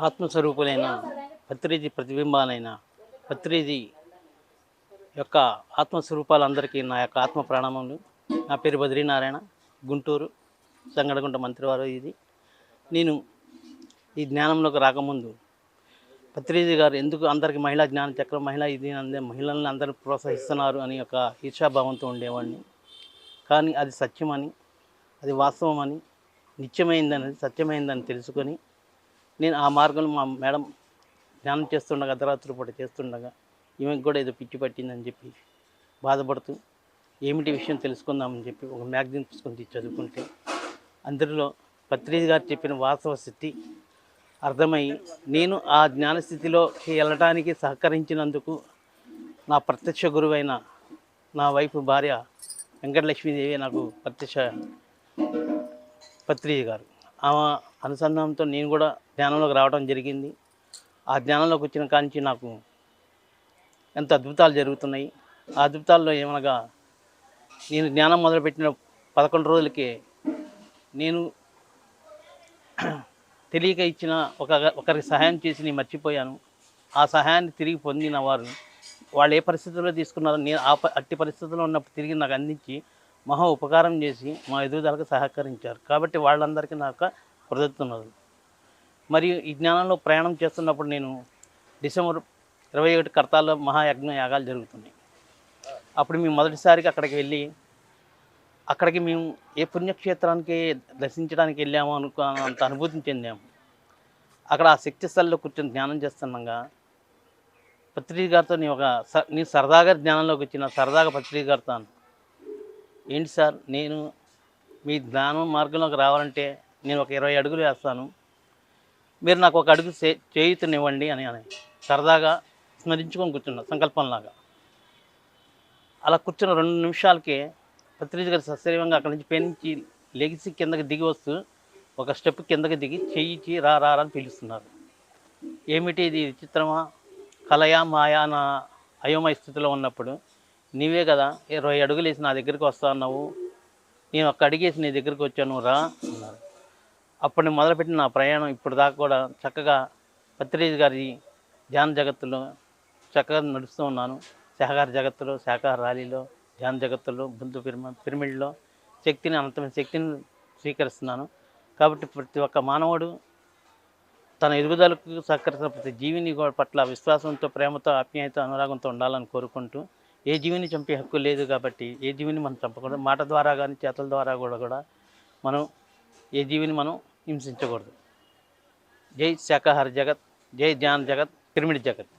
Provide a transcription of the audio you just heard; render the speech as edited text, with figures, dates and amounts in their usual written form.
ఆత్మస్వరూపులైన పత్రిజీ ప్రతిబింబాలైన పత్రిజీ యొక్క ఆత్మస్వరూపాలందరికీ నా యొక్క ఆత్మ ప్రణామములు. నా పేరు బద్రీనారాయణ, గుంటూరు సంగడగుంట మంత్రివారు. నేను ఈ జ్ఞానంలోకి రాకముందు పత్రిజీ గారు ఎందుకు అందరికీ మహిళా జ్ఞాన చక్రం, మహిళా ఇది మహిళల్ని అందరూ ప్రోత్సహిస్తున్నారు అని ఒక ఈర్షాభావంతో ఉండేవాడిని. కానీ అది సత్యమని, అది వాస్తవమని, నిత్యమైందని, సత్యమైందని తెలుసుకొని నేను ఆ మార్గంలో మా మేడం ధ్యానం చేస్తుండగా, అర్ధరాత్రి పూట చేస్తుండగా ఈమెకు కూడా ఏదో పిచ్చి పట్టిందని చెప్పి బాధపడుతూ ఏమిటి విషయం తెలుసుకుందామని చెప్పి ఒక మ్యాగజైన్ పుస్తకం చదువుకుంటే అందులో పత్రిజీ గారు చెప్పిన వాస్తవ స్థితి అర్థమయ్యి నేను ఆ జ్ఞానస్థితిలోకి వెళ్ళటానికి సహకరించినందుకు నా ప్రత్యక్ష గురువైన నా వైఫ్ భార్య వెంకటలక్ష్మీదేవి నాకు ప్రత్యక్ష పత్రిజీ గారు. ఆమె అనుసంధానంతో నేను కూడా ధ్యానంలోకి రావడం జరిగింది. ఆ జ్ఞానంలోకి వచ్చిన కాంచి నాకు ఎంత అద్భుతాలు జరుగుతున్నాయి. ఆ అద్భుతాల్లో ఏమనగా నేను జ్ఞానం మొదలుపెట్టిన 11 రోజులకే నేను తెలియక ఇచ్చిన ఒకరికి సహాయం చేసి నేను మర్చిపోయాను. ఆ సహాయాన్ని తిరిగి పొందిన వారు వాళ్ళు ఏ పరిస్థితుల్లో తీసుకున్నారో నేను అట్టి పరిస్థితుల్లో ఉన్నప్పుడు తిరిగి నాకు అందించి మహా ఉపకారం చేసి మా ఎదుగుదలకు సహకరించారు. కాబట్టి వాళ్ళందరికీ నాకు కృతజ్ఞతలు. మరియు ఈ జ్ఞానంలో ప్రయాణం చేస్తున్నప్పుడు నేను డిసెంబర్ 21 కర్తాల్లో మహాయజ్ఞ యాగాలు జరుగుతున్నాయి. అప్పుడు మేము మొదటిసారిగా అక్కడికి వెళ్ళి అక్కడికి మేము ఏ పుణ్యక్షేత్రానికి దర్శించడానికి వెళ్ళామో అంత అనుభూతిని చెందాము. అక్కడ ఆ శక్తి స్థలంలో కూర్చొని ధ్యానం చేస్తుండగా పత్రిజీ గారితో నేను సరదాగా జ్ఞానంలోకి వచ్చిన సరదాగా పత్రిజీ గారితో, ఏంటి సార్, నేను మీ జ్ఞానం మార్గంలోకి రావాలంటే నేను ఒక 20 అడుగులు వేస్తాను, మీరు నాకు ఒక అడుగు చేయుతనివ్వండి అని సరదాగా స్మరించుకొని కూర్చున్నా సంకల్పంలాగా. అలా కూర్చున్న 2 నిమిషాలకే పత్రిజీ గారు సశరీరంగా అక్కడి నుంచి పెంచి లెగిసి కిందకి దిగి వస్తూ ఒక స్టెప్ కిందకి దిగి చెయ్యిచి రా అని పిలుస్తున్నారు. ఏమిటి ఇది విచిత్రమా, కలయా మాయా నా అయోమయ స్థితిలో ఉన్నప్పుడు నీవే కదా 20 అడుగులు వేసి నా దగ్గరికి వస్తా అన్నావు, నేను ఒక్క అడిగేసి నీ దగ్గరికి వచ్చాను రా అన్నారు. అప్పుడు మొదలుపెట్టిన నా ప్రయాణం ఇప్పుడు దాకా కూడా చక్కగా పత్రిజీ గారి ధ్యాన జగత్తులో చక్కగా నడుస్తూ ఉన్నాను. శాకాహార జగత్తులో, శాకాహార ర్యాలీలో, ధ్యాన జగత్తులో, బుద్ధ పిరమిడ్లో శక్తిని, అనంతమైన శక్తిని స్వీకరిస్తున్నాను. కాబట్టి ప్రతి ఒక్క మానవుడు తన ఎదుగుదలకు సహకరిస్తున్న ప్రతి జీవిని పట్ల విశ్వాసంతో, ప్రేమతో, ఆప్యాయత, అనురాగంతో ఉండాలని కోరుకుంటూ, ఏ జీవిని చంపే హక్కు లేదు కాబట్టి ఏ జీవిని మనం చంపకూడదు. మాట ద్వారా కానీ చేతుల ద్వారా కూడా మనం ఏ జీవిని మనం హింసించకూడదు. జై శాకాహార జగత్, జై ధ్యాన జగత్, పిరమిడ్ జగత్.